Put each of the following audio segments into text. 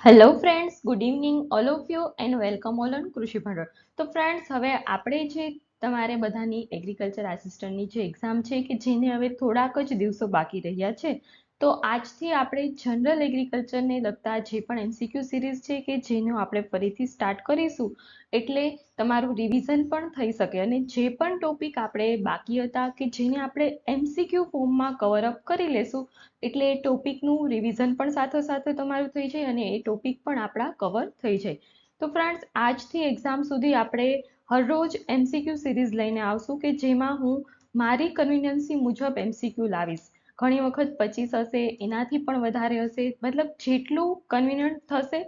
Hello friends, good evening all of you and welcome all on કૃષિ ભંડોળ. તો friends, હવે આપણે જે તમારે બધાની એગ્રીકલ્ચર આસિસ્ટન્ટની જે એક્ઝામ છે કે જેને હવે થોડાક જ દિવસો બાકી રહ્યા છે, તો આજથી આપણે જનરલ એગ્રીકલ્ચરને લગતા જે પણ એમસીક્યુ સિરીઝ છે કે જેનો આપણે ફરીથી સ્ટાર્ટ કરીશું, એટલે તમારું રિવિઝન પણ થઈ શકે અને જે પણ ટોપિક આપણે બાકી હતા કે જેને આપણે એમસીક્યુ ફોર્મમાં કવર અપ કરી લેશું, એટલે એ ટોપિકનું રિવિઝન પણ સાથે તમારું થઈ જાય અને એ ટોપિક પણ આપણા કવર થઈ જાય. તો ફ્રેન્ડ્સ, આજથી એક્ઝામ સુધી આપણે હરરોજ એમસીક્યુ સિરીઝ લઈને આવશું કે જેમાં હું મારી કન્વિનિયન્સી મુજબ એમસીક્યુ લાવીશ. ઘણી વખત 25 હશે, એનાથી પણ વધારે હશે, મતલબ જેટલું કન્વિનિયન્ટ થશે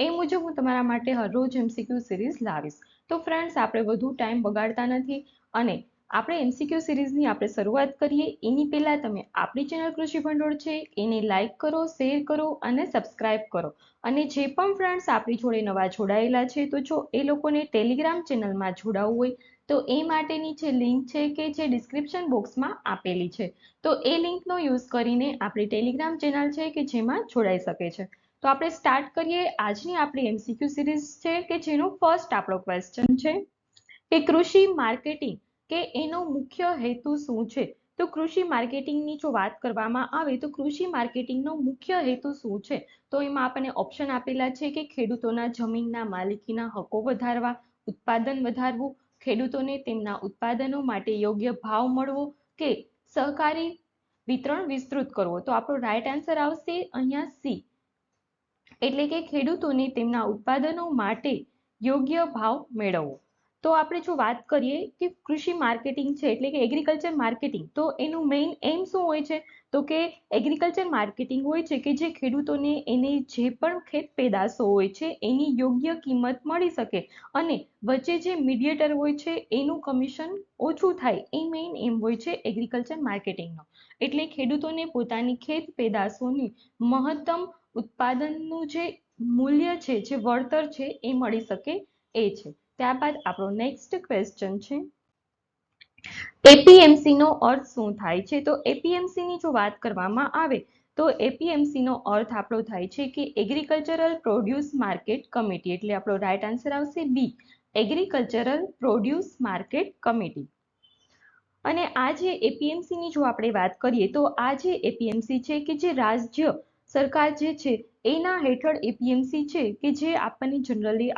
એ મુજબ હું તમારા માટે હરરોજ એમસીક્યુ સિરીઝ લાવીશ. તો ફ્રેન્ડ્સ, આપણે વધુ ટાઈમ બગાડતા નથી અને આપણે એમસીક્યુ સિરીઝની આપણે શરૂઆત કરીએ. એની પહેલા તમે આપણી ચેનલ કૃષિ ભંડોળ છે એને લાઈક કરો, શેર કરો અને સબસ્ક્રાઇબ કરો. અને જે પણ ફ્રેન્ડ્સ આપણી જોડે નવા જોડાયેલા છે, તો જો એ લોકોને ટેલિગ્રામ ચેનલમાં જોડાવવું હોય તો એ માટેની જે લિંક છે કે જે ડિસ્ક્રિપ્શન બોક્સમાં આપેલી છે, તો એ લિંકનો યુઝ કરીને આપણી ટેલિગ્રામ ચેનલ છે કે જેમાં જોડાઈ શકે છે. તો આપણે સ્ટાર્ટ કરીએ. આજની આપણી એમસીક્યુ સિરીઝ છે કે જેનો ફર્સ્ટ આપણો ક્વેશ્ચન છે કે કૃષિ માર્કેટિંગ કે એનો મુખ્ય હેતુ શું છે. તો કૃષિ માર્કેટિંગની જો વાત કરવામાં આવે તો કૃષિ માર્કેટિંગનો મુખ્ય હેતુ શું છે, તો એમાં આપણને ઓપ્શન આપેલા છે કે ખેડૂતોના જમીનના માલિકીના હકો વધારવા, ઉત્પાદન વધારવું, ખેડૂતોને તેમના ઉત્પાદનો માટે યોગ્ય ભાવ મળવો કે સહકારી વિતરણ વિસ્તૃત કરવો. તો આપણો રાઈટ આન્સર આવશે અહીંયા સી, એટલે કે ખેડૂતોને તેમના ઉત્પાદનો માટે યોગ્ય ભાવ મેળવવો. તો આપણે જો વાત કરીએ કે કૃષિ માર્કેટિંગ છે એટલે કે એગ્રીકલ્ચર માર્કેટિંગ, તો એનું મેઇન એમ શું હોય છે, તો કે એગ્રીકલ્ચર માર્કેટિંગ હોય છે કે જે ખેડૂતોને એની જે પણ ખેત પેદાશો હોય છે એની યોગ્ય કિંમત મળી શકે અને વચ્ચે જે મીડિયેટર હોય છે એનું કમિશન ઓછું થાય, એ મેઇન એમ હોય છે એગ્રીકલ્ચર માર્કેટિંગનો. એટલે ખેડૂતોને પોતાની ખેત પેદાશોની મહત્તમ ઉત્પાદનનું જે મૂલ્ય છે, જે વળતર છે એ મળી શકે એ છે. ત્યારબાદ આપણો નેક્સ્ટ ક્વેશ્ચન છે એપીએમસી નો અર્થ શું થાય છે. તો એપીએમસી ની જો વાત કરવામાં આવે તો એપીએમસી નો અર્થ આપણો થાય છે કે એગ્રીકલ્ચરલ પ્રોડ્યુસ માર્કેટ કમિટી, એટલે આપણો રાઈટ આન્સર આવશે બી, એગ્રીકલ્ચરલ પ્રોડ્યુસ માર્કેટ કમિટી. અને આ જે એપીએમસી ની જો આપણે વાત કરીએ તો આ જે એપીએમસી છે કે જે રાજ્ય સરકાર જે છે એના હેઠળ એપીએમસી છે કે જે આપણને જનરલી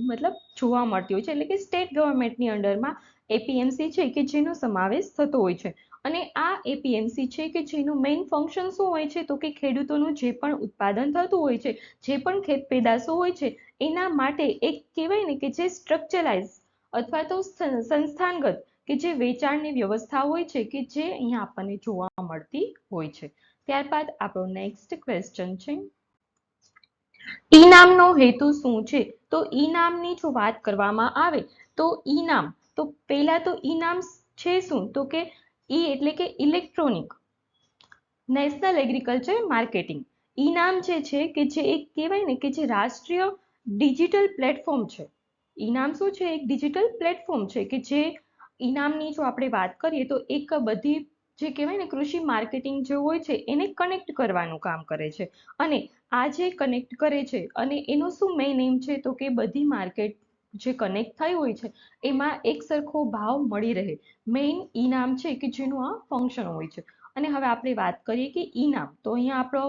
મતલબ જોવા મળતી હોય છે, એટલે કે સ્ટેટ ગવર્મેન્ટની અંડરમાં એપીએમસી છે કે જેનો સમાવેશ થતો હોય છે. અને આ એપીએમસી છે કે જેનું મેઇન ફંક્શન શું હોય છે, તો કે ખેડૂતોનું જે પણ ઉત્પાદન થતું હોય છે, જે પણ ખેત પેદાશો હોય છે એના માટે એક કહેવાય ને કે જે સ્ટ્રક્ચરાઇઝ અથવા તો સંસ્થાનગત કે જે વેચાણની વ્યવસ્થા હોય છે કે જે અહીંયા આપણને જોવા મળતી હોય છે. ત્યારબાદ આપણો નેક્સ્ટ ક્વેશ્ચન છે ઈનામનો હેતુ શું છે. તો ઈનામની જો વાત કરવામાં આવે તો ઈનામ, તો પહેલા તો ઈનામ છે શું, તો કે ઈ એટલે કે ઇલેક્ટ્રોનિક નેશનલ એગ્રીકલ્ચર માર્કેટિંગ. ઈનામ જે છે કે જે એક કહેવાય ને કે જે રાષ્ટ્રીય ડિજિટલ પ્લેટફોર્મ છે. ઈનામ શું છે, એક ડિજિટલ પ્લેટફોર્મ છે કે જે ઈનામની જો આપણે વાત કરીએ તો એક બધી જે કહેવાય ને કૃષિ માર્કેટિંગ જે હોય છે એને કનેક્ટ કરવાનું કામ કરે છે. અને આ જે કનેક્ટ કરે છે અને એનો શું મેઇન એમ છે, તો કે બધી માર્કેટ જે કનેક્ટ થઈ હોય છે એમાં એક સરખો ભાવ મળી રહે, મેઇન ઈનામ છે કે જેનું આ ફંક્શન હોય છે. અને હવે આપણે વાત કરીએ કે ઈનામ, તો અહીંયા આપણો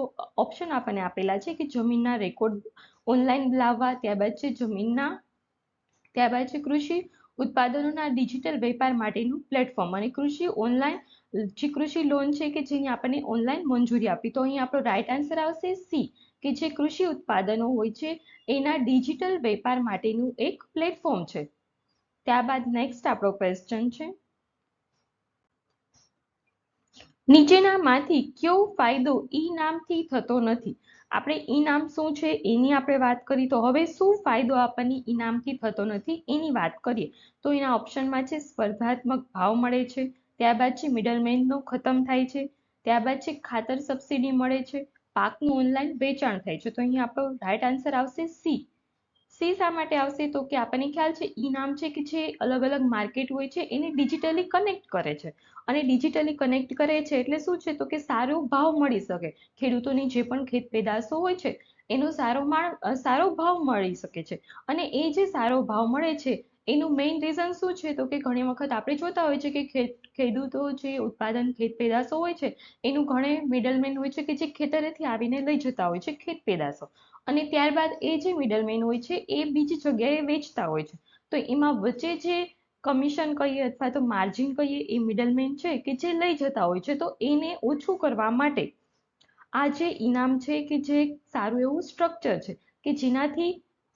ઓપ્શન આપણને આપેલા છે કે જમીનના રેકોર્ડ ઓનલાઈન લાવવા, ત્યારબાદ છે જમીનના, ત્યારબાદ છે કૃષિ ઉત્પાદનોના ડિજિટલ વેપાર માટેનું પ્લેટફોર્મ અને કૃષિ ઓનલાઈન જે કૃષિ લોન છે કે જેની આપણને ઓનલાઈન મંજૂરી આપી. તો અહીં આપણો રાઈટ આન્સર આવશે સી, કે જે કૃષિ ઉત્પાદનો હોય છે એના ડિજિટલ વેપાર માટેનું એક પ્લેટફોર્મ છે. ત્યારબાદ નેક્સ્ટ આપણો ક્વેશ્ચન છે નીચેનામાંથી કયો ફાયદો ઈ નામથી થતો નથી. આપણે ઈનામ શું છે એની આપણે વાત કરી, તો હવે શું ફાયદો આપણને ઈનામથી થતો નથી એની વાત કરીએ. તો એના ઓપ્શનમાં છે સ્પર્ધાત્મક ભાવ મળે છે, ત્યારબાદ છે મિડલમેનનો ખતમ થાય છે, ત્યારબાદ છે ખાતર સબસિડી મળે છે, પાકનું ઓનલાઈન વેચાણ થાય છે. તો અહીંયા આપણો રાઈટ આન્સર આવશે સી. સી શા માટે આવશે, તો કે આપણને ખ્યાલ છે ઈ-નામ છે કે જે અલગ અલગ માર્કેટ હોય છે એને ડિજિટલી કનેક્ટ કરે છે અને ડિજિટલી કનેક્ટ કરે છે એટલે શું છે, તો કે સારો ભાવ મળી શકે. ખેડૂતોની જે પણ ખેત પેદાશો હોય છે એનો સારો ભાવ મળી શકે છે। અને એ જે સારો ભાવ મળે છે એનું મેઇન રીઝન શું છે, તો કે ઘણી વખત આપણે જોતા હોય છે કે ખેડૂતો જે ઉત્પાદન ખેત પેદાશો હોય છે એનું ઘણે મિડલમેન હોય છે કે જે ખેતરેથી આવીને લઈ જતા હોય છે ખેત પેદાશો, અને ત્યારબાદ એ જે મિડલમેન હોય છે એ બીજી જગ્યાએ વેચતા હોય છે। તો એમાં વચ્ચે જે કમિશન કહીએ અથવા તો માર્જિન કહીએ એ મિડલમેન છે કે જે લઈ જતા હોય છે, તો એને ઓછું કરવા માટે આ જે ઇનામ છે કે જે સારું એવું સ્ટ્રક્ચર છે કે જેનાથી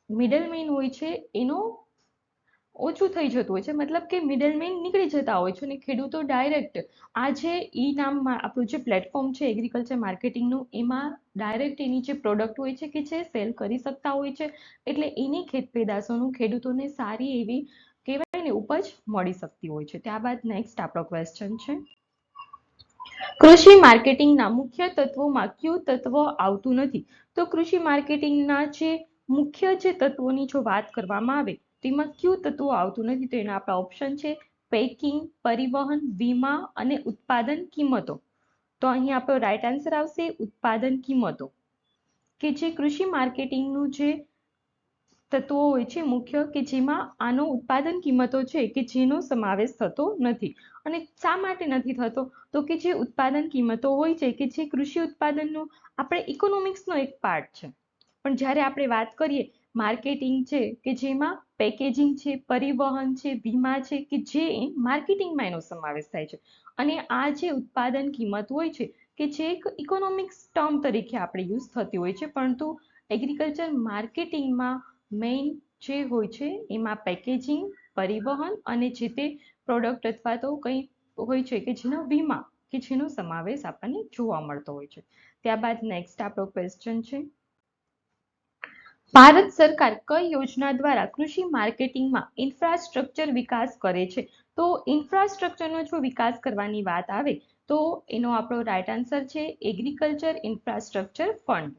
મિડલમેન હોય છે એનો ઓછું થઈ જતું હોય છે, મતલબ કે મિડલમેન નીકળી જતા હોય છે અને ખેડૂતો ડાયરેક્ટ આ જે ઈ નામમાં આપણું જે પ્લેટફોર્મ છે એગ્રીકલ્ચર માર્કેટિંગનું, એમાં ડાયરેક્ટ એની જે પ્રોડક્ટ હોય છે કે જે સેલ કરી શકતા હોય છે, એટલે એની ખેત પેદાશોનું ખેડૂતોને સારી એવી કહેવાય ને ઉપજ મળી શકતી હોય છે। ત્યારબાદ નેક્સ્ટ આપણો ક્વેશ્ચન છે, કૃષિ માર્કેટિંગના મુખ્ય તત્વોમાં કયું તત્વ આવતું નથી? તો કૃષિ માર્કેટિંગના જે મુખ્ય જે તત્વોની જો વાત કરવામાં આવે તેમાં કયું તત્વ આવતું નથી? તો એના આપણા ઓપ્શન છે પેકિંગ, પરિવહન, વીમા અને ઉત્પાદન કિંમતો। તો અહીં આપણો રાઈટ આન્સર આવશે ઉત્પાદન કિંમતો, કે જે કૃષિ માર્કેટિંગનું જે તત્વો હોય છે મુખ્ય કે જેમાં આનો ઉત્પાદન કિંમતો છે કે જેનો સમાવેશ થતો નથી। અને શા માટે નથી થતો? તો કે જે ઉત્પાદન કિંમતો હોય છે કે જે કૃષિ ઉત્પાદનનું આપણે ઇકોનોમિક્સનો એક પાર્ટ છે, પણ જ્યારે આપણે વાત કરીએ માર્કેટિંગ છે કે જેમાં પેકેજિંગ છે, પરિવહન છે, વીમા છે કે જે માર્કેટિંગમાં એનો સમાવેશ થાય છે, અને આ જે ઉત્પાદન કિંમત હોય છે કે જે એક ઇકોનોમિક્સ ટર્મ તરીકે આપણે યુઝ થતી હોય છે, પરંતુ એગ્રીકલ્ચર માર્કેટિંગમાં મેઇન જે હોય છે એમાં પેકેજિંગ, પરિવહન અને જે તે પ્રોડક્ટ અથવા તો કંઈ હોય છે કે જેનો વીમા કે જેનો સમાવેશ આપણને જોવા મળતો હોય છે। ત્યારબાદ નેક્સ્ટ આપણો ક્વેશ્ચન છે, ભારત સરકાર કઈ યોજના દ્વારા કૃષિ માર્કેટિંગમાં ઇન્ફ્રાસ્ટ્રક્ચર વિકાસ કરે છે? તો ઇન્ફ્રાસ્ટ્રક્ચરનો જો વિકાસ કરવાની વાત આવે તો એનો આપણો રાઈટ આન્સર છે એગ્રીકલ્ચર ઇન્ફ્રાસ્ટ્રક્ચર ફંડ।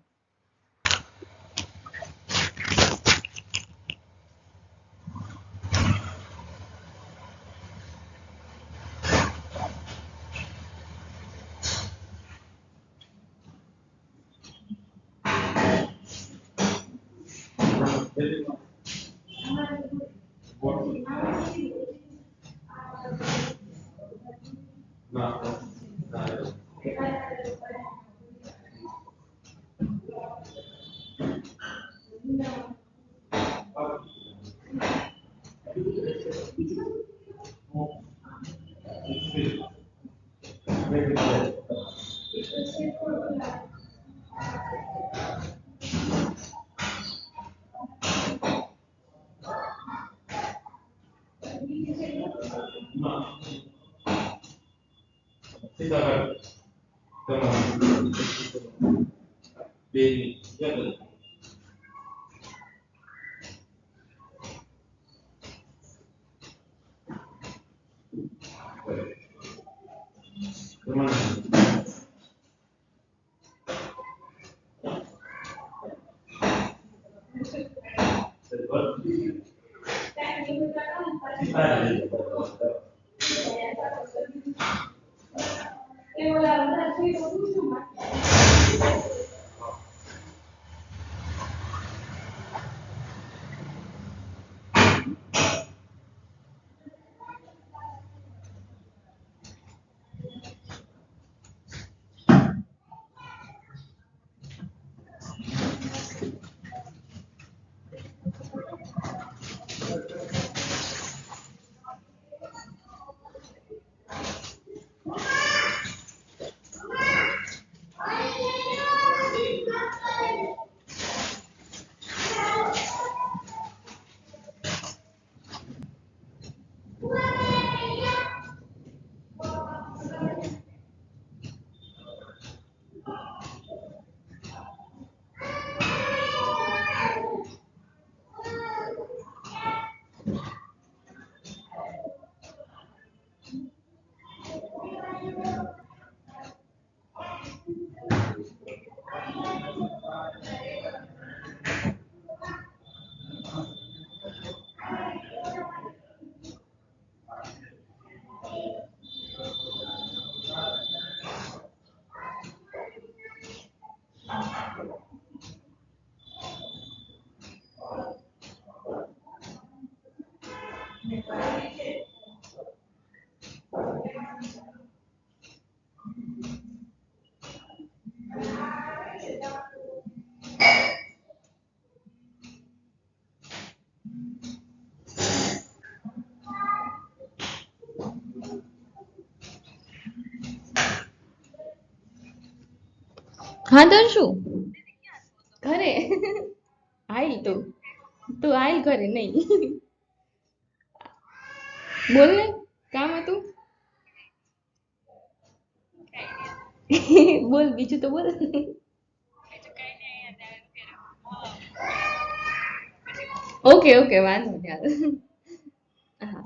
ખાધર શું ઘરે આઈલ તું આઈલ ઘરે નહીં બોલ ને કામ હતું બોલ બીજું તો બોલ ઓકે ઓકે વાંધો નહીં હાલ. હા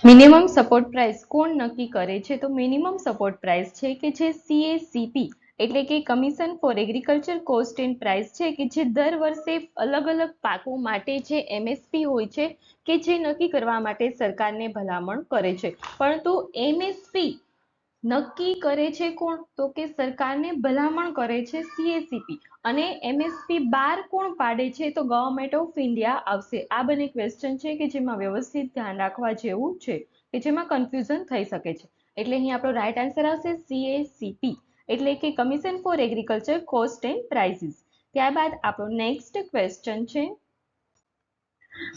મિનિમમ સપોર્ટ પ્રાઇસ કોણ નક્કી કરે છે? તો મિનિમમ સપોર્ટ પ્રાઇસ છે કે જે CACP એટલે કે commission four agriculture cost and price છે કે જે દર વર્ષે અલગ અલગ પાકો માટે જે MSP હોય છે કે જે નક્કી કરવા માટે સરકારને ભલામણ કરે છે. પરંતુ MSP નક્કી કરે છે કોણ? તો કે સરકારને ભલામણ કરે છે CACP. અને MSP બાર કોણ પાડે છે? તો ગવર્મેન્ટ ઓફ ઇન્ડિયા આવશે. આ બંને ક્વેશ્ચન છે કે જેમાં વ્યવસ્થિત ધ્યાન રાખવા જેવું છે કે જેમાં કન્ફ્યુઝન થઈ શકે છે. એટલે અહીં આપણો રાઈટ આન્સર આવશે CACP એટલે કે commission four agriculture cost and prices. ત્યારબાદ આપણો નેક્સ્ટ ક્વેશ્ચન છે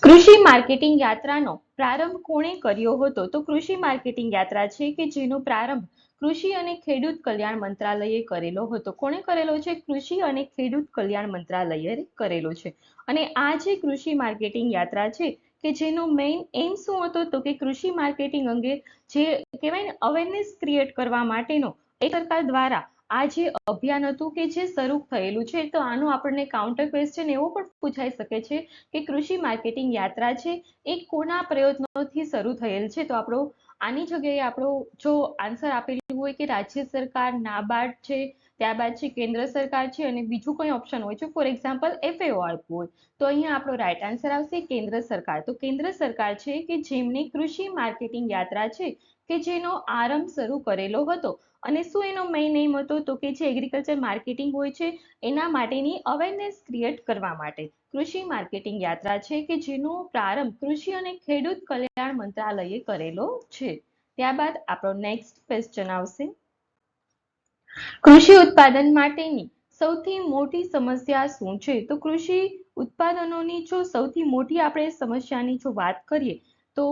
કૃષિ માર્કેટિંગ યાત્રાનો પ્રારંભ કોણે કર્યો હતો? તો કૃષિ માર્કેટિંગ યાત્રા છે કે જેનો પ્રારંભ કૃષિ અને ખેડૂત કલ્યાણ મંત્રાલયે કરેલો હતો. કોણે કરેલો છે? કૃષિ અને ખેડૂત કલ્યાણ મંત્રાલયે કરેલો છે. અને આ જે કૃષિ માર્કેટિંગ યાત્રા છે કે જેનો મેઇન એમ શું હતો? તો કે કૃષિ માર્કેટિંગ અંગે જે કહેવાય ને અવેરનેસ ક્રિએટ કરવા માટેનો એક સરકાર દ્વારા આ જે અભિયાન હતું કે જે શરૂ થયેલું છે. તો આનો આપણને કાઉન્ટર ક્વેશ્ચન એવો પણ પૂછાઈ શકે છે કે કૃષિ માર્કેટિંગ યાત્રા છે એ કોના પ્રયત્નોથી શરૂ થયેલ છે? તો આપણો આની જગ્યાએ આપણો જો આન્સર આપેલું હોય કે રાજ્ય સરકાર, નાબાર્ડ છે, ત્યારબાદ છે કેન્દ્ર સરકાર છે અને બીજું કોઈ ઓપ્શન હોય છે, ફોર એક્ઝામ્પલ FAO આપવું હોય તો અહીંયા આપણો રાઈટ આન્સર આવશે કેન્દ્ર સરકાર. તો કેન્દ્ર સરકાર છે કે જેમની કૃષિ માર્કેટિંગ યાત્રા છે કે જેનો આરંભ શરૂ કરેલો હતો. અને શું એનો મેઇન એમ હતો? તો કે જે એગ્રીકલ્ચર માર્કેટિંગ હોય છે એના માટેની અવેરનેસ ક્રિએટ કરવા માટે કૃષિ માર્કેટિંગ યાત્રા છે કે જેનો પ્રારંભ કૃષિ અને ખેડૂત કલ્યાણ મંત્રાલયે કરેલો છે. ત્યારબાદ આપણો નેક્સ્ટ ક્વેશ્ચન આવશે કૃષિ ઉત્પાદન માટેની સૌથી મોટી સમસ્યા શું છે? તો કૃષિ ઉત્પાદનોની જો સૌથી મોટી આપણે સમસ્યાની જો વાત કરીએ તો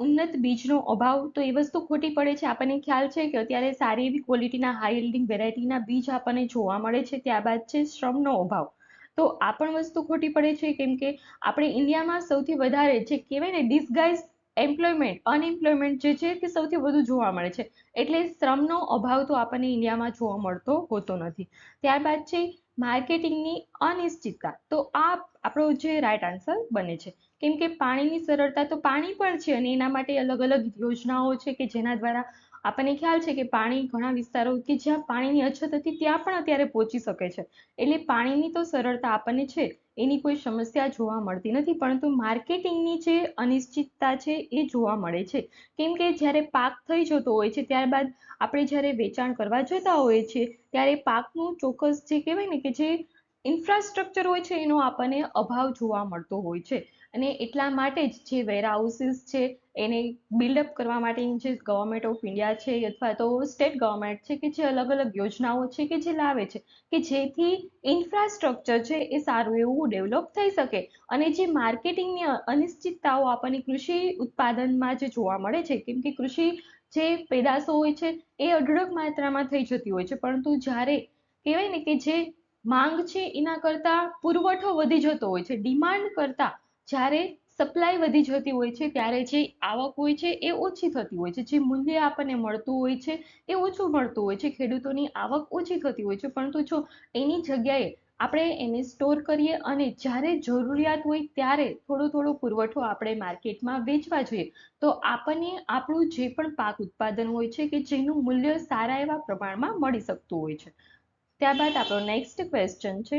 ઉન્નત બીજનો અભાવ. તો એ વસ્તુ ખોટી પડે છે. આપણને ખ્યાલ છે કે અત્યારે સારી એવી ક્વોલિટીના હાઈ યીલ્ડિંગ વેરાયટીના બીજ આપણને જોવા મળે છે. ત્યારબાદ છે શ્રમનો અભાવ. તો આ પણ વસ્તુ ખોટી પડે છે કેમ કે આપણે ઇન્ડિયામાં સૌથી વધારે જે કહેવાય ને ડિસગાઇઝ એમ્પ્લોયમેન્ટ, અનએમ્પ્લોયમેન્ટ જે છે તે સૌથી વધુ જોવા મળે છે. એટલે શ્રમનો અભાવ તો આપણને ઇન્ડિયામાં જોવા મળતો હોતો નથી. ત્યારબાદ છે માર્કેટિંગની અનિશ્ચિતતા. તો આ આપણો જે રાઈટ આન્સર બને છે કેમ કે પાણીની સરળતા તો પાણી પણ છે અને એના માટે અલગ અલગ યોજનાઓ છે કે જેના દ્વારા આપણને ખ્યાલ છે કે પાણી ઘણા વિસ્તારો કે જ્યાં પાણીની અછત હતી ત્યાં પણ અત્યારે પહોંચી શકે છે, એટલે પાણીની તો સરળતા આપણને છે, એની કોઈ સમસ્યા જોવા મળતી નથી, પરંતુ માર્કેટિંગની જે અનિશ્ચિતતા છે એ જોવા મળે છે. કેમ કે જ્યારે પાક થઈ જતો હોય છે ત્યારબાદ આપણે જ્યારે વેચાણ કરવા જતા હોઈએ છીએ ત્યારે પાકનું ચોક્કસ જે કહેવાય ને કે જે ઇન્ફ્રાસ્ટ્રક્ચર હોય છે એનો આપણને અભાવ જોવા મળતો હોય છે, અને એટલા માટે જ જે વેરહાઉસીસ છે એને બિલ્ડઅપ કરવા માટેની જે ગવર્મેન્ટ ઓફ ઇન્ડિયા છે અથવા તો સ્ટેટ ગવર્મેન્ટ છે કે જે અલગ અલગ યોજનાઓ છે કે જે લાવે છે કે જેથી ઇન્ફ્રાસ્ટ્રક્ચર છે એ સારું એવું ડેવલપ થઈ શકે, અને જે માર્કેટિંગની અનિશ્ચિતતાઓ આપણને કૃષિ ઉત્પાદનમાં જે જોવા મળે છે, કેમ કે કૃષિ જે પેદાશો હોય છે એ અઢળક માત્રામાં થઈ જતી હોય છે, પરંતુ જ્યારે કહેવાય ને કે જે માંગ છે એના કરતા પુરવઠો વધી જતો હોય છે, ડિમાન્ડ કરતા જ્યારે સપ્લાય વધી જતી હોય છે ત્યારે જે આવક હોય છે એ ઓછી થતી હોય છે, જે મૂલ્ય આપણને મળતું હોય છે એ ઓછું મળતું હોય છે, ખેડૂતોની આવક ઓછી થતી હોય છે, પરંતુ જો એની જગ્યાએ આપણે એને સ્ટોર કરીએ અને જ્યારે જરૂરિયાત હોય ત્યારે થોડો થોડો પુરવઠો આપણે માર્કેટમાં વેચવા જોઈએ તો આપણને આપણું જે પણ પાક ઉત્પાદન હોય છે કે જેનું મૂલ્ય સારા એવા પ્રમાણમાં મળી શકતું હોય છે. ત્યારબાદ આપણો નેક્સ્ટ ક્વેશ્ચન છે,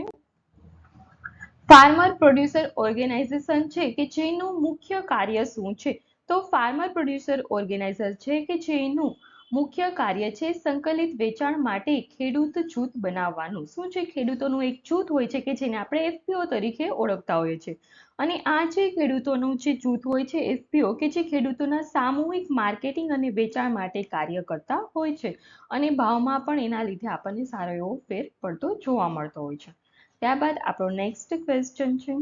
ફાર્મર પ્રોડ્યુસર ઓર્ગેનાઇઝેશન છે કે જેનું મુખ્ય કાર્ય શું છે? તો ફાર્મર પ્રોડ્યુસર ઓર્ગેનાઇઝર છે કે જેનું મુખ્ય કાર્ય છે સંકલિત વેચાણ માટે ખેડૂત જૂથ બનાવવાનું. શું છે? ખેડૂતોનું એક જૂથ હોય છે કે જેને આપણે એફપીઓ તરીકે ઓળખતા હોઈએ છીએ, અને આ જે ખેડૂતોનું જે જૂથ હોય છે એફપીઓ કે જે ખેડૂતોના સામૂહિક માર્કેટિંગ અને વેચાણ માટે કાર્ય કરતા હોય છે, અને ભાવમાં પણ એના લીધે આપણને સારો એવો ફેર પડતો જોવા મળતો હોય છે. ત્યારબાદ આપણો નેક્સ્ટ ક્વેશ્ચન છે,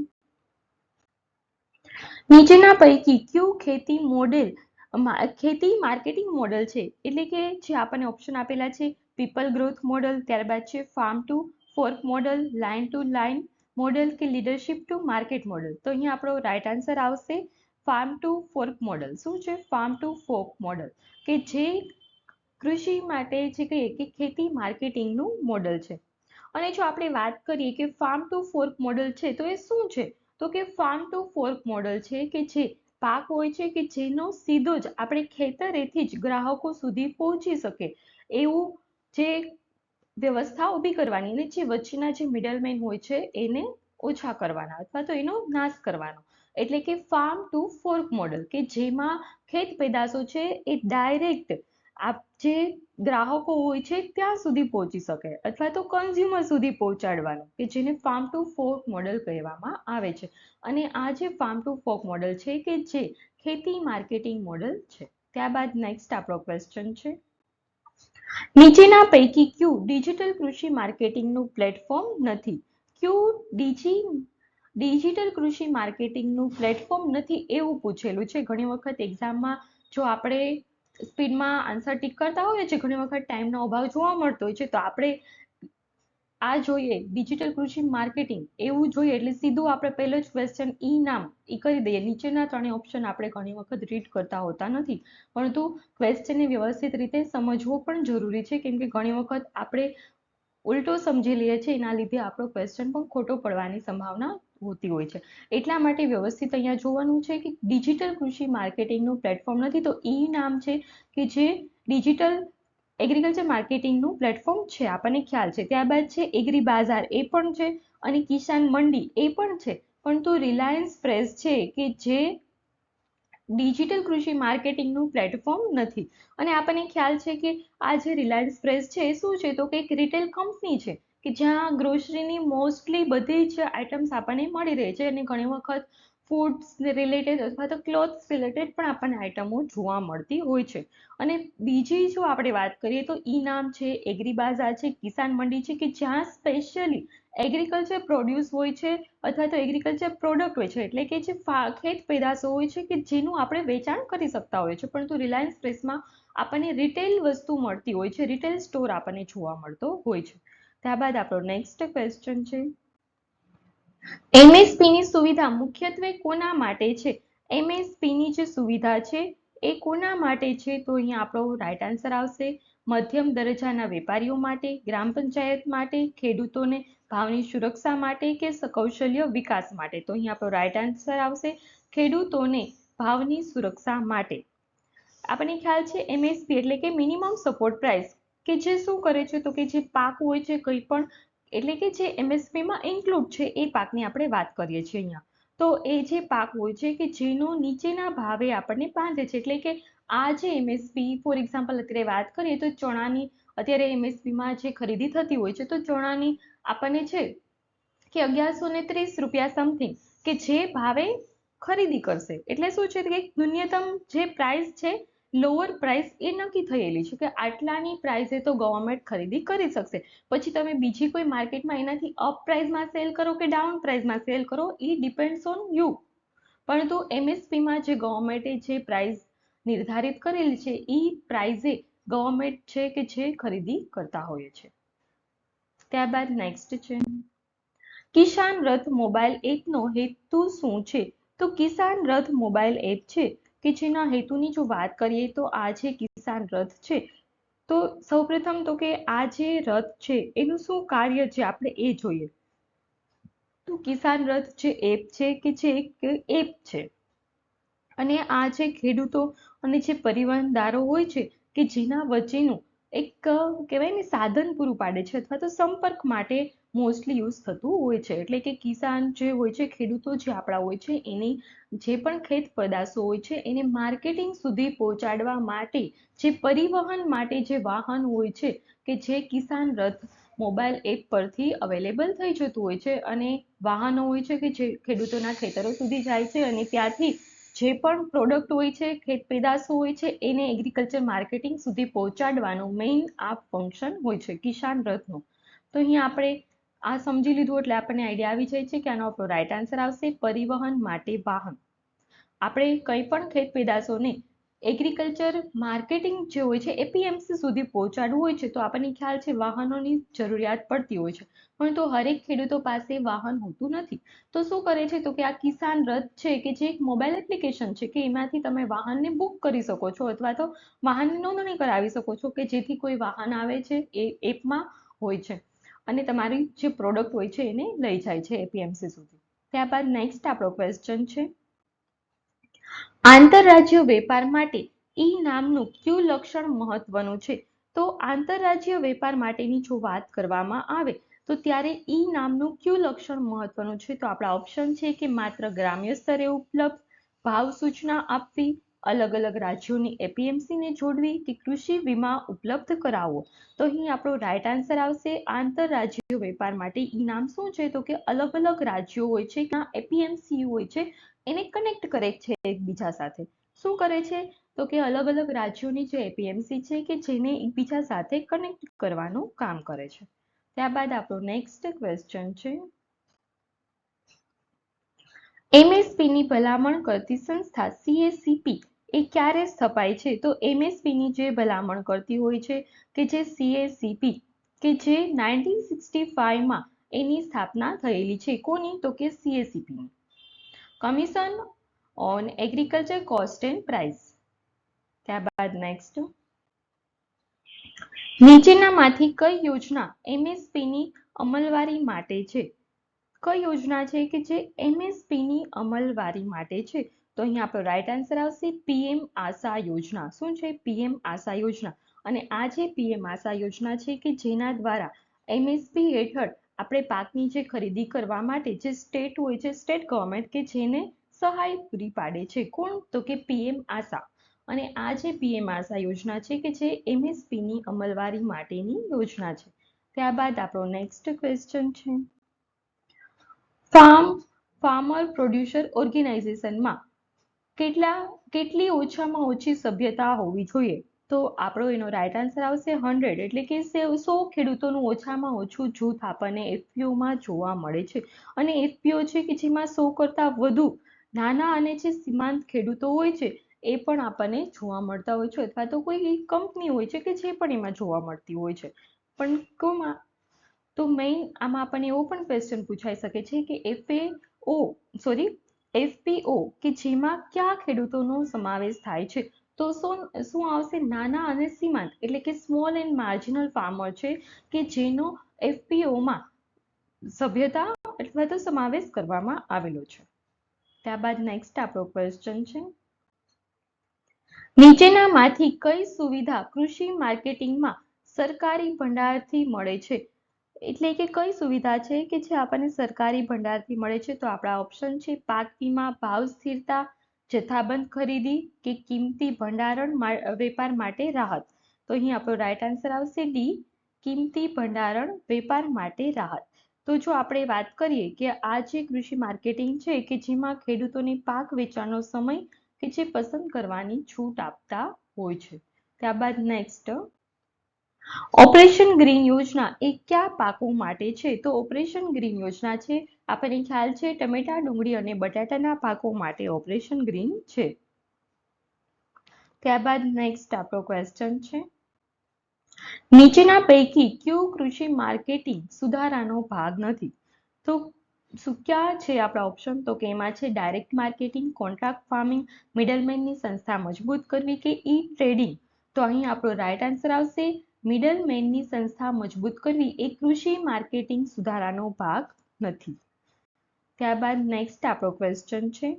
નીચેના પૈકી કયું ખેતી માર્કેટિંગ મોડેલ છે? એટલે કે જે આપણને ઓપ્શન આપેલા છે પીપલ ગ્રોથ મોડેલ, ત્યારબાદ છે farm two fork model, line to line model કે લીડરશિપ ટુ માર્કેટ મોડેલ. તો અહીંયા આપણો રાઈટ આન્સર આવશે ફાર્મ ટુ ફોર્ક મોડેલ. શું છે? ફાર્મ ટુ ફોર્ક મોડેલ, કે જે કૃષિ માટે જે કહીએ કે ખેતી માર્કેટિંગનું મોડેલ છે. અને જો આપણે વાત કરીએ કે ફાર્મ ટુ ફોર્ક મોડેલ છે તો એ શું છે, તો કે ફાર્મ ટુ ફોર્ક મોડેલ છે કે જે પાક હોય છે કે જેનો સીધો જ આપણે ખેતરેથી જ ગ્રાહકો સુધી પહોંચી શકે એવું જે વ્યવસ્થા ઊભી કરવાની, અને જે વચ્ચેના જે મિડલમેન હોય છે એને ઓછા કરવાના અથવા તો એનો નાશ કરવાનો, એટલે કે ફાર્મ ટુ ફોર્ક મોડેલ, કે જેમાં ખેત પેદાશો છે એ ડાયરેક્ટ જે ગ્રાહકો હોય છે ત્યાં સુધી પહોંચી શકે અથવા તો કન્ઝ્યુમર સુધી પહોંચાડવાનું, કે જેને ફાર્મ ટુ ફોર્ક મોડેલ કહેવામાં આવે છે. અને આ જે ફાર્મ ટુ ફોર્ક મોડેલ છે કે જે ખેતી માર્કેટિંગ મોડેલ છે. ત્યારબાદ નેક્સ્ટ આપણો ક્વેશ્ચન છે, નીચેના પૈકી કયું ડિજિટલ કૃષિ માર્કેટિંગનું પ્લેટફોર્મ નથી? કયું ડિજિટલ કૃષિ માર્કેટિંગનું પ્લેટફોર્મ નથી એવું પૂછેલું છે. ઘણી વખત એક્ઝામમાં જો આપણે સ્પીડમાં આન્સર ટીક કરતા હોઈએ છીએ, ઘણી વખત ટાઈમનો અભાવ જોવા મળતો હોય છે, તો આપણે આ જોઈએ ડિજિટલ કૃષિ માર્કેટિંગ એવું જોઈએ એટલે સીધું આપણે પહેલો જ ક્વેશ્ચન ઈ નામ ઈ કરી દઈએ. નીચેના ત્રણેય ઓપ્શન આપણે ઘણી વખત રીડ કરતા હોતા નથી, પરંતુ ક્વેશ્ચનને વ્યવસ્થિત રીતે સમજવો પણ જરૂરી છે, કેમ કે ઘણી વખત આપણે ઉલટો સમજી લઈએ છીએ, એના લીધે આપણો ક્વેશ્ચન પણ ખોટો પડવાની સંભાવના હોતી હોય છે. એટલા માટે વ્યવસ્થિત અહીંયા જોવાનું છે કે ડિજિટલ કૃષિ માર્કેટિંગનું પ્લેટફોર્મ નથી, તો ઈ નામ છે કે જે ડિજિટલ એગ્રીકલ્ચર માર્કેટિંગનું પ્લેટફોર્મ છે, આપણને ખ્યાલ છે. ત્યારબાદ છે એગ્રી બાઝાર, એ પણ છે, અને કિસાન મંડી એ પણ છે, પરંતુ રિલાયન્સ ફ્રેશ છે કે જે ડિજિટલ કૃષિ માર્કેટિંગનું પ્લેટફોર્મ નથી. અને આપણને ખ્યાલ છે કે આ જે રિલાયન્સ ફ્રેશ છે એ શું છે, તો કે એક રિટેલ કંપની છે કે જ્યાં ગ્રોસરીની મોસ્ટલી બધી જ આઇટમ્સ આપણને મળી રહે છે, અને ઘણી વખત ફૂડ્સ રિલેટેડ અથવા તો ક્લોથ્સ રિલેટેડ પણ આપણને આઇટમો જોવા મળતી હોય છે. અને બીજી જો આપણે વાત કરીએ તો ઈ નામ છે, એગ્રી બાઝાર છે, કિસાન મંડી છે, કે જ્યાં સ્પેશિયલી એગ્રીકલ્ચર પ્રોડ્યુસ હોય છે અથવા તો એગ્રીકલ્ચર પ્રોડક્ટ હોય છે, એટલે કે જે ખેત પેદાશો હોય છે કે જેનું આપણે વેચાણ કરી શકતા હોઈએ છીએ, પરંતુ રિલાયન્સ ફ્રેશમાં આપણને રિટેલ વસ્તુ મળતી હોય છે, રિટેલ સ્ટોર આપણને જોવા મળતો હોય છે. ત્યારબાદ આપણો નેક્સ્ટ ક્વેશ્ચન છે, એમએસપીની સુવિધા મુખ્યત્વે કોના માટે છે? એમએસપીની જે સુવિધા છે એ કોના માટે છે? તો અહીંયા આપણો રાઈટ આન્સર આવશે મધ્યમ દરજ્જાના વેપારીઓ માટે, ગ્રામ પંચાયત માટે, ખેડૂતોને ભાવની સુરક્ષા માટે કે કૌશલ્ય વિકાસ માટે. તો અહીંયા આપણો રાઈટ આન્સર આવશે ખેડૂતોને ભાવની સુરક્ષા માટે. આપણને ખ્યાલ છે MSP એટલે કે મિનિમમ સપોર્ટ પ્રાઇસ, કે જે શું કરે છે તો કે જે પાક હોય છે કંઈ પણ, એટલે કે જે MSP માં ઇન્ક્લુડ છે એ પાકની આપણે વાત કરીએ છીએ અહીંયા. તો એ જે પાક હોય છે કે જેનો નીચેના ભાવે આપણને બાંધે છે, એટલે કે આ જે MSP, ફોર એક્ઝામ્પલ અત્યારે વાત કરીએ તો ચણાની અત્યારે MSP માં જે ખરીદી થતી હોય છે, તો ચણાની આપણને છે કે 1130 રૂપિયા સમથિંગ, કે જે ભાવે ખરીદી કરશે, એટલે શું છે કે ન્યૂનતમ જે પ્રાઇસ છે, લોઅર પ્રાઇસ એ નક્કી થયેલી છે કે આટલાની પ્રાઇસે તો ગવર્મેન્ટ ખરીદી કરી શકશે. પછી તમે બીજી કોઈ માર્કેટમાં એનાથી અપ પ્રાઇસમાં સેલ કરો કે ડાઉન પ્રાઇસમાં સેલ કરો, એ ડિપેન્ડ્સ ઓન યુ. પરંતુ MSPમાં જે ગવર્મેન્ટે જે પ્રાઇસ નિર્ધારિત કરેલી છે એ પ્રાઇઝે ગવર્મેન્ટ છે કે જે ખરીદી કરતા હોય છે. ત્યારબાદ નેક્સ્ટ છે કિસાન રથ મોબાઈલ એપનો હેતુ શું છે? તો કિસાન રથ મોબાઈલ એપ છે કે જેના હેતુની જો વાત કરીએ તો આ જે કિસાન રથ છે, તો સૌપ્રથમ તો કે આ જે રથ છે એનું શું કાર્ય છે આપણે એ જોઈએ. તો કિસાન રથ જે એપ છે કે જે એક એપ છે, અને આ જે ખેડૂતો અને જે પરિવહનદારો હોય છે કે જેના વચ્ચેનું એક કહેવાય ને સાધન પૂરું પાડે છે, અથવા તો સંપર્ક માટે મોસ્ટલી યુઝ થતું હોય છે. એટલે કે કિસાન જે હોય છે, ખેડૂતો જે આપણા હોય છે, એની જે પણ ખેત પેદાશો હોય છે એને માર્કેટિંગ સુધી પહોંચાડવા માટે જે પરિવહન માટે જે વાહન હોય છે, કે જે કિસાન રથ મોબાઈલ એપ પરથી અવેલેબલ થઈ જતું હોય છે, અને વાહનો હોય છે કે જે ખેડૂતોના ખેતરો સુધી જાય છે, અને ત્યાંથી જે પણ પ્રોડક્ટ હોય છે, ખેત પેદાશો હોય છે, એને એગ્રીકલ્ચર માર્કેટિંગ સુધી પહોંચાડવાનું મેઇન આ ફંક્શન હોય છે કિસાન રથનું. તો અહીંયા આપણે આ સમજી લીધું એટલે આપણને આઈડિયા આવી જાય છે કે આનો આપણો રાઈટ આન્સર આવશે પરિવહન માટે વાહન. આપણે કંઈ પણ ખેત પેદાશોને એગ્રીકલ્ચર માર્કેટિંગ જે હોય છે APMC સુધી પહોંચાડવું હોય છે, તો આપણને ખ્યાલ છે વાહનોની જરૂરિયાત પડતી હોય છે, પણ તો હરેક ખેડૂતો પાસે વાહન હોતું નથી. તો શું કરે છે તો કે આ કિસાન રથ છે કે જે એક મોબાઈલ એપ્લિકેશન છે કે એમાંથી તમે વાહનને બુક કરી શકો છો, અથવા તો વાહનની નોંધણી કરાવી શકો છો, કે જેથી કોઈ વાહન આવે છે એ એપમાં હોય છે અને તમારી જે પ્રોડક્ટ હોય છે એને લઈ જાય છે APMC સુધી. ત્યારબાદ નેક્સ્ટ આપણો ક્વેશ્ચન છે આંતરરાજ્ય વેપાર માટે ઈ નામનું કયું લક્ષણ મહત્વનું છે? તો આંતરરાજ્ય વેપાર માટેની જો વાત કરવામાં આવે તો ત્યારે ઈ નામનું કયું લક્ષણ મહત્વનું છે? તો આપણા ઓપ્શન છે કે માત્ર ગ્રામ્ય સ્તરે ઉપલબ્ધ, ભાવ સૂચના આપવી, અલગ અલગ રાજ્યોની APMC ને જોડવી, કે કૃષિ વીમા ઉપલબ્ધ કરાવવો. તો અહીં આપણો રાઈટ આન્સર આવશે આંતરરાજ્ય વેપાર માટે ઈ નામ શું છે? તો કે અલગ અલગ રાજ્યો હોય છે, ત્યાં APMC હોય છે એને કનેક્ટ કરે છે એકબીજા સાથે. શું કરે છે? તો કે અલગ અલગ રાજ્યોની જે APMC છે કે જેને એકબીજા સાથે કનેક્ટ કરવાનું કામ કરે છે. ત્યારબાદ આપણો નેક્સ્ટ ક્વેશ્ચન છે MSP ની ભલામણ કરતી સંસ્થા CACP એ ક્યારે સ્થપાય છે? તો MSP ની જે ભલામણ કરતી હોય છે કે જે CACP કે જે 1965માં એની સ્થાપના થયેલી છે. કોની? તો કે CACP ની. Commission on agriculture cost and price. ત્યારબાદ નેક્સ્ટ નીચેનામાંથી કઈ યોજના MSP ની અમલવારી માટે છે? કઈ યોજના છે કે જે MSP ની અમલવારી માટે છે? તો અહીંયા આપણો રાઈટ આન્સર આવશે PM આશા યોજના. શું છે? PM આશા યોજના. અને આ જે PM આશા યોજના છે કે જેના દ્વારા MSP હેઠળ આપણે પાકની જે ખરીદી કરવા માટે જે સ્ટેટ હોય છે, સ્ટેટ ગવર્મેન્ટ કે જેને સહાય પૂરી પાડે છે. કોણ? તો કે PM આશા. અને આ જે PM આશા યોજના છે કે જે MSP ની અમલવારી માટેની યોજના છે. ત્યારબાદ આપણો નેક્સ્ટ ક્વેશ્ચન છે ફાર્મર પ્રોડ્યુસર ઓર્ગેનાઇઝેશનમાં કેટલી ઓછામાં ઓછી સભ્યતા હોવી જોઈએ? તો આપણો એનો રાઈટ આન્સર આવશે 100, એટલે કે 100 ખેડૂતોનું ઓછામાં ઓછું જૂથ આપણને FPOમાં જોવા મળે છે. અને FPO છે કે જેમાં 100 કરતાં વધુ નાના અને જે સીમાંત ખેડૂતો હોય છે એ પણ આપણને જોવા મળતા હોય છે, અથવા તો કોઈ કંપની હોય છે કે જે પણ એમાં જોવા મળતી હોય છે. પણ કોમાં? તો મેઇન આમાં આપણને એવો પણ ક્વેશ્ચન પૂછાઈ શકે છે કે FPO કે જેમાં કયા ખેડૂતોનો સમાવેશ થાય છે? તો શું આવશે? નાના અને સીમાંત, એટલે કે સ્મોલ એન્ડ માર્જિનલ ફાર્મર છે કે જેનો FPOમાં સભ્યતા અથવા તો સમાવેશ કરવામાં આવેલો છે. ત્યારબાદ નેક્સ્ટ આપણો ક્વેશ્ચન છે નીચેનામાંથી કઈ સુવિધા કૃષિ માર્કેટિંગમાં સરકારી ભંડારથી મળે છે? એટલે કે કઈ સુવિધા છે કે જે આપણને સરકારી ભંડારથી મળે છે? તો આપણા ઓપ્શન છે પાક વીમા, ભાવ સ્થિરતા, જથ્થાબંધ ખરીદી કે કિંમતી ભંડારણ વેપાર માટે રાહત. તો અહીં આપણો રાઈટ આન્સર આવશે ડી, કિંમતી ભંડારણ વેપાર માટે રાહત. તો જો આપણે વાત કરીએ કે આ જે કૃષિ માર્કેટિંગ છે કે જેમાં ખેડૂતોને પાક વેચાણનો સમય કે જે પસંદ કરવાની છૂટ આપતા હોય છે. ત્યારબાદ નેક્સ્ટ, ઓપરેશન ગ્રીન યોજના એ કયા પાકો માટે છે? તો ઓપરેશન ગ્રીન યોજના છે, આપણને ખ્યાલ છે ટમેટા, ડુંગળી અને બટાટાના પાકો માટે ઓપરેશન ગ્રીન છે. ત્યારબાદ નેક્સ્ટ આપણો ક્વેશ્ચન છે, નીચેના પૈકી કયું કૃષિ માર્કેટિંગ સુધારાનો ભાગ નથી? તો ક્યાં છે આપણા ઓપ્શન? તો કે એમાં છે ડાયરેક્ટ માર્કેટિંગ, કોન્ટ્રાક્ટ ફાર્મિંગ, મિડલમેનની સંસ્થા મજબૂત કરવી કે ઈ ટ્રેડિંગ. તો અહીં આપણો રાઈટ આન્સર આવશે મિડલમેનની સંસ્થા મજબૂત કરવી એ કૃષિ માર્કેટિંગ સુધારાનો ભાગ નથી. ત્યારબાદ નેક્સ્ટ આપણો ક્વેશ્ચન છે,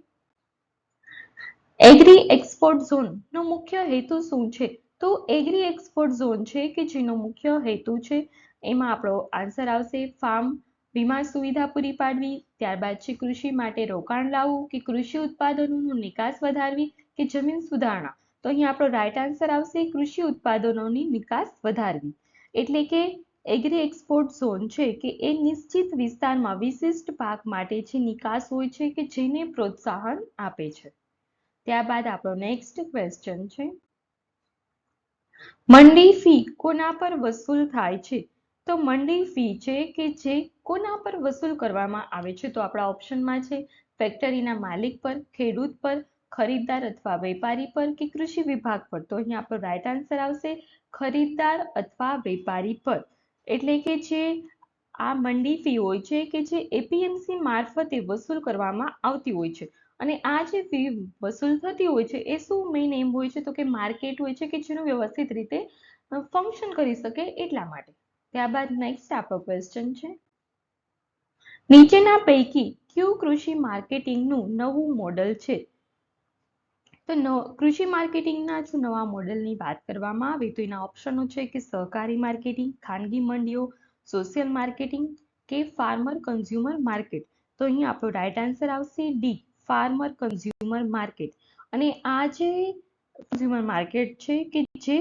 એગ્રી એક્સપોર્ટ ઝોનનો મુખ્ય હેતુ શું છે? તો એગ્રી એક્સપોર્ટ ઝોન છે કે જેનો મુખ્ય હેતુ છે એમાં આપણો આન્સર આવશે ફાર્મ વીમા સુવિધા પૂરી પાડવી, ત્યારબાદ છે કૃષિ માટે રોકાણ લાવવું કે કૃષિ ઉત્પાદનોનો નિકાસ વધારવી કે જમીન સુધારણા. તો અહીં આપણો રાઈટ આન્સર આવશે કૃષિ ઉત્પાદનોની નિકાસ વધારવી. એટલે કે એગ્રી એક્સપોર્ટ ઝોન છે કે એ નિશ્ચિત વિસ્તારમાં વિશિષ્ટ પાક માટે જે નિકાસ હોય છે કે જેને પ્રોત્સાહન આપે છે. ત્યારબાદ આપણો નેક્સ્ટ ક્વેશ્ચન છે, મંડી ફી કોના પર વસૂલ થાય છે? તો મંડી ફી છે કે જે કોના પર વસૂલ કરવામાં આવે છે? તો આપણા ઓપ્શનમાં છે ફેક્ટરીના માલિક પર, ખેડૂત પર, ખરીદદાર અથવા વેપારી પર કે કૃષિ વિભાગ પર. તો અહીં આપણો રાઈટ આન્સર આવશે ખરીદદાર અથવા વેપારી પર. એટલે કે જે આ મંડી ફી હોય છે કે જે એપીએમસી મારફતે વસૂલ કરવામાં આવતી હોય છે. અને આ જે ફી વસૂલ થતી હોય છે એ શું મેઇન એમ હોય છે? તો કે માર્કેટ હોય છે કે જેનું વ્યવસ્થિત રીતે ફંક્શન કરી શકે એટલા માટે. ત્યારબાદ નેક્સ્ટ આપણો ક્વેશ્ચન છે, નીચેના પૈકી કયું કૃષિ માર્કેટિંગનું નવું મોડલ છે? તો કૃષિ માર્કેટિંગના જો નવા મોડેલની વાત કરવામાં આવે તો એના ઓપ્શનો છે કે સહકારી માર્કેટિંગ, ખાનગી મંડીઓ, સોશિયલ માર્કેટિંગ કે ફાર્મર કન્ઝ્યુમર માર્કેટ. તો અહીં આપણો રાઈટ આન્સર આવશે ડી, ફાર્મર કન્ઝ્યુમર માર્કેટ. અને આ જે કન્ઝ્યુમર માર્કેટ છે કે જે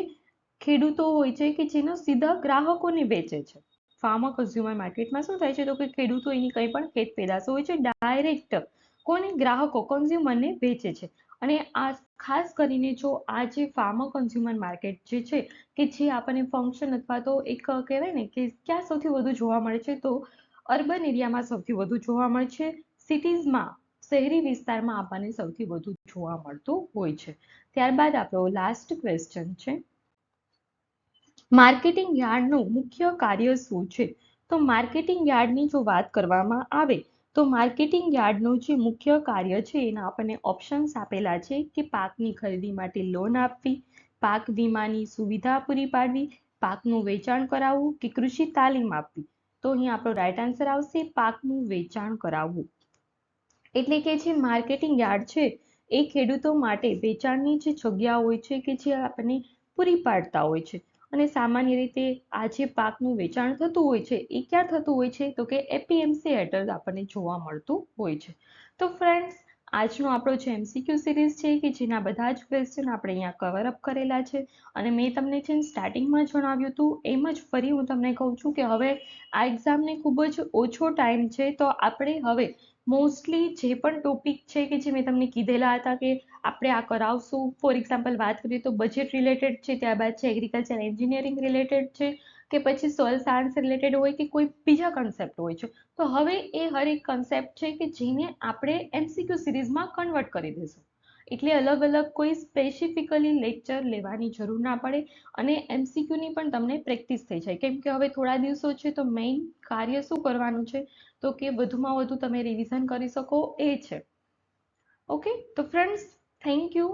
ખેડૂતો હોય છે કે જેનો સીધા ગ્રાહકોને વેચે છે. ફાર્મર કન્ઝ્યુમર માર્કેટમાં શું થાય છે? તો કે ખેડૂતો એની કંઈ પણ ખેત પેદાશો હોય છે ડાયરેક્ટ કોને ગ્રાહકો કન્ઝ્યુમરને વેચે છે. અને આ ખાસ કરીને જો આ જે ફાર્મર કન્ઝ્યુમર માર્કેટ જે છે કે જે આપણને ફંક્શન અથવા તો એક કહેવાય ને કે ક્યાં સૌથી વધુ જોવા મળે છે? તો અર્બન એરિયામાં સૌથી વધુ જોવા મળે છે, સિટીઝમાં શહેરી વિસ્તારમાં આપણને સૌથી વધુ જોવા મળતું હોય છે. ત્યારબાદ આપણો લાસ્ટ ક્વેશ્ચન છે, માર્કેટિંગ યાર્ડનું મુખ્ય કાર્ય શું છે? તો માર્કેટિંગ યાર્ડની જો વાત કરવામાં આવે તો માર્કેટિંગ યાર્ડનું જે મુખ્ય કાર્ય છે એના આપણને ઓપ્શન્સ આપેલા છે કે પાકની ખરીદી માટે લોન આપવી, પાક વીમાની સુવિધા પૂરી પાડવી, પાકનું વેચાણ કરાવવું કે કૃષિ તાલીમ આપવી. તો અહીં આપણો રાઈટ આન્સર આવશે પાકનું વેચાણ કરાવવું. એટલે કે જે માર્કેટિંગ યાર્ડ છે એ ખેડૂતો માટે વેચાણની જે જગ્યા હોય છે કે જે આપણને પૂરી પાડતા હોય છે. અને સામાન્ય રીતે આ જે પાકનું વેચાણ થતું હોય છે એ ક્યાં થતું હોય છે? તો કે એપીએમસી હેઠળ આપણને જોવા મળતું હોય છે. તો ફ્રેન્ડ્સ, આજનો આપણો જે એમસીક્યુ સિરીઝ છે કે જેના બધા જ ક્વેશ્ચન આપણે અહીંયા કવર અપ કરેલા છે. અને મેં તમને જેમ સ્ટાર્ટિંગમાં જણાવ્યું હતું એમ જ ફરી હું તમને કહું છું કે હવે આ એક્ઝામને ખૂબ જ ઓછો ટાઈમ છે, તો આપણે હવે મોસ્ટલી જે પણ ટોપિક છે કે જે મેં તમને કીધેલા હતા કે આપણે આ કરાવશું, ફોર એક્ઝામ્પલ વાત કરીએ તો બજેટ રિલેટેડ છે, ત્યારબાદ છે એગ્રીકલ્ચર એન્જિનિયરિંગ રિલેટેડ છે કે પછી સોઇલ સાયન્સ રિલેટેડ હોય કે કોઈ બીજા કન્સેપ્ટ હોય છે. તો હવે એ હરેક કન્સેપ્ટ છે કે જેને આપણે એમસીક્યુ સિરીઝમાં કન્વર્ટ કરી દઈશું. એટલે અલગ અલગ કોઈ સ્પેસિફિકલી લેક્ચર લેવાની જરૂર ના પડે અને એમસીક્યુની પણ તમને પ્રેક્ટિસ થઈ જાય. કેમ કે હવે થોડા દિવસો છે તો મેઇન કાર્ય શું કરવાનું છે? તો કે વધુમાં વધુ તમે રિવિઝન કરી શકો એ છે. ઓકે, તો ફ્રેન્ડ્સ, થેન્ક યુ.